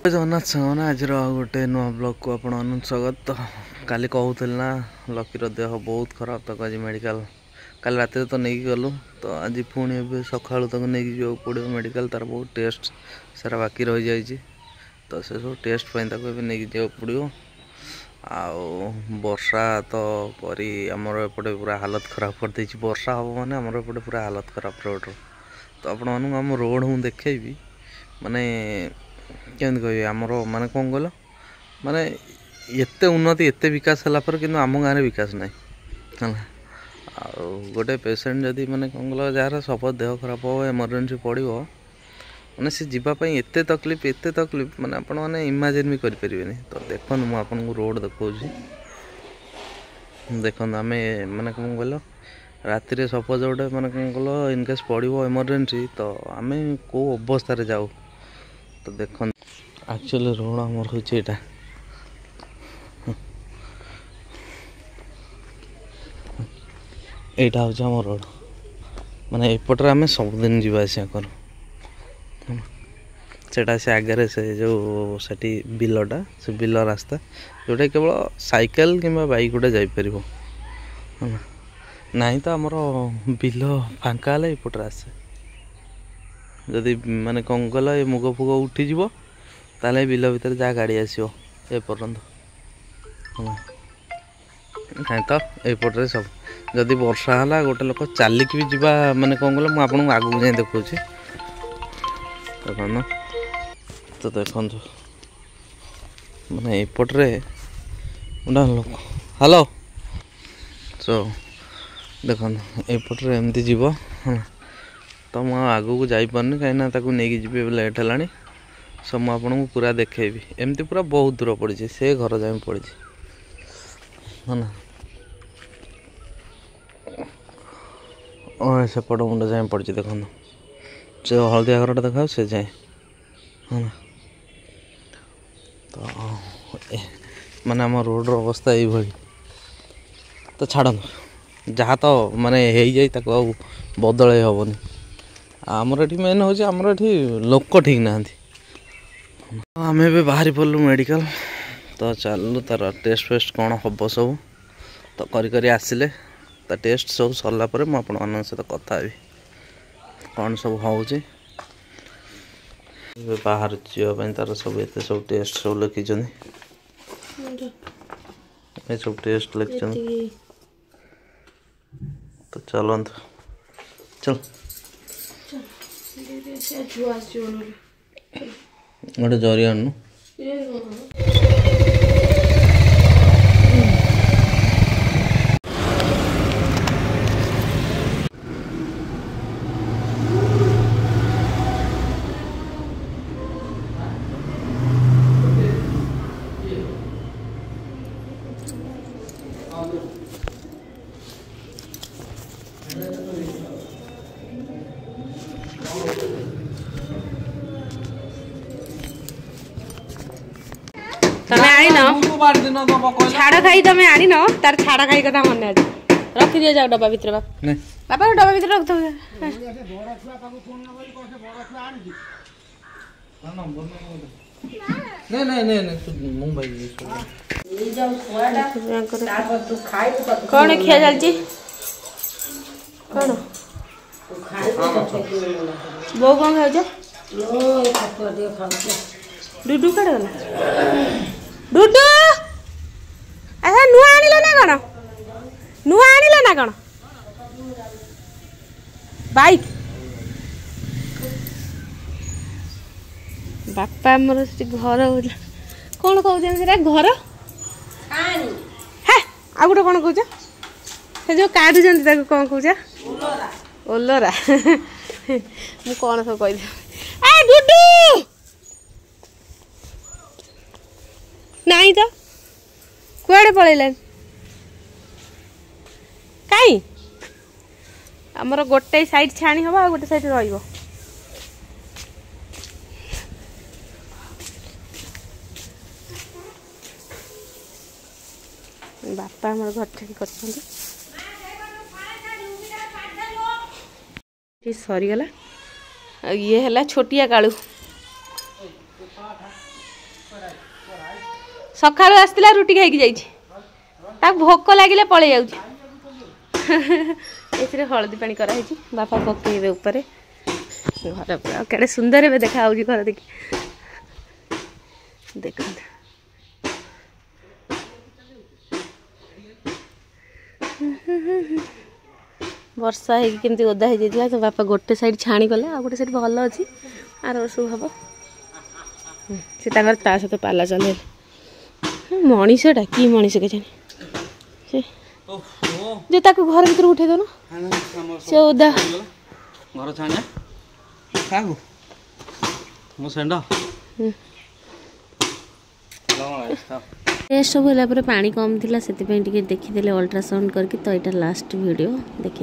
जगन्नाथ सामने आज गोटे नुआ ब्लॉग को आप स्वागत। तो काली कहूल ना लकीर देह बहुत खराब तक आज मेडिकल काल रात तो नहीं गलु तो आज पुणी सका तक नहीं जा पड़ो मेडिकल तार बहुत टेस्ट सारा बाकी रही जाइए तो से सब टेस्ट नहीं जा पड़ो। आउ वर्षा तो करी आमर एपटे पूरा हालत खराब कर देछि। वर्षा हम माने आमर एपटे पूरा हालत खराब रोड तो आपण मानू आम रोड हूँ देखेबी माने केमती कह आमर माने कौन कहल माने एते उन्नति एते विकास है कि आम गाँव में विकास ना गोटे पेसेंट जदि माने कौन कहल जार सब देह खराब हो इमरजेंसी पड़ो माने सी जीवाई एत तकलीफ माने आपण मैंने इमाजिन भी करें। तो देखो मुझे आपको रोड देखा देखो आम माने कौन कहल राति सपोज गोटे माने कौन कहल इनकेस पड़ो इमरजेंसी तो आम कौ अवस्था जाऊ। तो देख एक्चुअली रोड आमर हूँ यहाँ यहाँ हूँ आम रोड माने एपटे आम सबुदिन जावासिया करूँ सेटा से आगे से जो सेठी बिलटा से बिल रास्ता जोटा केवल साइकेल किंबा बाइक गोटे जापर ना तो आमर बिल फांका एपटे आसे जदि माने कौन कल ये मुग फुग उठीज ताले बिल भितर जहाँ गाड़ी आसो एपर्यंत ना तो एपटे सब जदि वर्षा है गोटे लोक चलिक भी जीवा माने कौन कल मुझे आपको आगू जाए देखा देखो तो देखो माने एपटे गोटे लोक हेलो सो देखो एपटे एमती जीव तो मुझे आगू को जापारे कहीं नहीं जी लेट है सो मुझे पूरा देखेबी एमती पूरा बहुत दूर पड़ी से घर जाए पड़ी है ना सेपट मुंड जाए पड़ी देखो से हलदिया घर देखा से जाए है ना। तो माने आम रोड अवस्था ये तो छाड़ जहाँ तो माने हो बदल हेनी आमर ये मेन हूँ आमर ये लोक ठीक ना आम भी बाहरी पड़लु मेडिकल तो चलू तार टेस्ट फेस्ट कौन हम सब तो करी आसिले तो टेस्ट सब सरला मुझे सहित कथा भी कौन सब हो बाहर जावाई तार सब ये सब टेस्ट सब लिखी सब टेस्ट लिखी तो चलत चल गोटे जरी आनु तमें आनी छाड़ खाई तमें आनी न तार छाड़ खाई कथा मन आज रखी दिया जाओ डब्बा भीतर बापा डब्बा भीतर रख कौन खिया चलती कौन बो कौन खाऊ डुडू कड़े गला डुडू अच्छा नुआ आनिल ना कौन नुआ आनिल ना कौन बाइक बापा मोर घर कौन कह घर है आ गोटे कौन कौच से जो काटुं कौन कौच ओलोरा मु कौन सब कह डुडू नहीं तो कुआड़े पलैलान कहीं आमर गोटे साइड छाणी हम गोटे साइड रही बापा आमर घर ठीक कर सरीगला ये है छोटिया कालू सकाळू आसला रुटी खाई जाइछि ता भोक लागिले पळे जाउछि एथिरे हळदी पानी करा हिछि बापा पकेइबे ऊपर घर पूरा केड़े सुंदर बे देखा आउछि घर देखि देखो वर्षा है केमती ओदा हो जाइए तो बापा गोटे साइड छाणी गले आ गोटे साइड भल अच्छी आर वर्ष हम से ता सहित पाला चल मनीषटा कि मनीष के जानी जे ताको घर भीतर उठे दो ना से ओदा घर छाणिया कागु मो सेंडा टेस्ट सब होला पर पानी कम थिला सेति पे देखिदेले अल्ट्रासाउंड करके तो यहाँ लास्ट वीडियो देखी।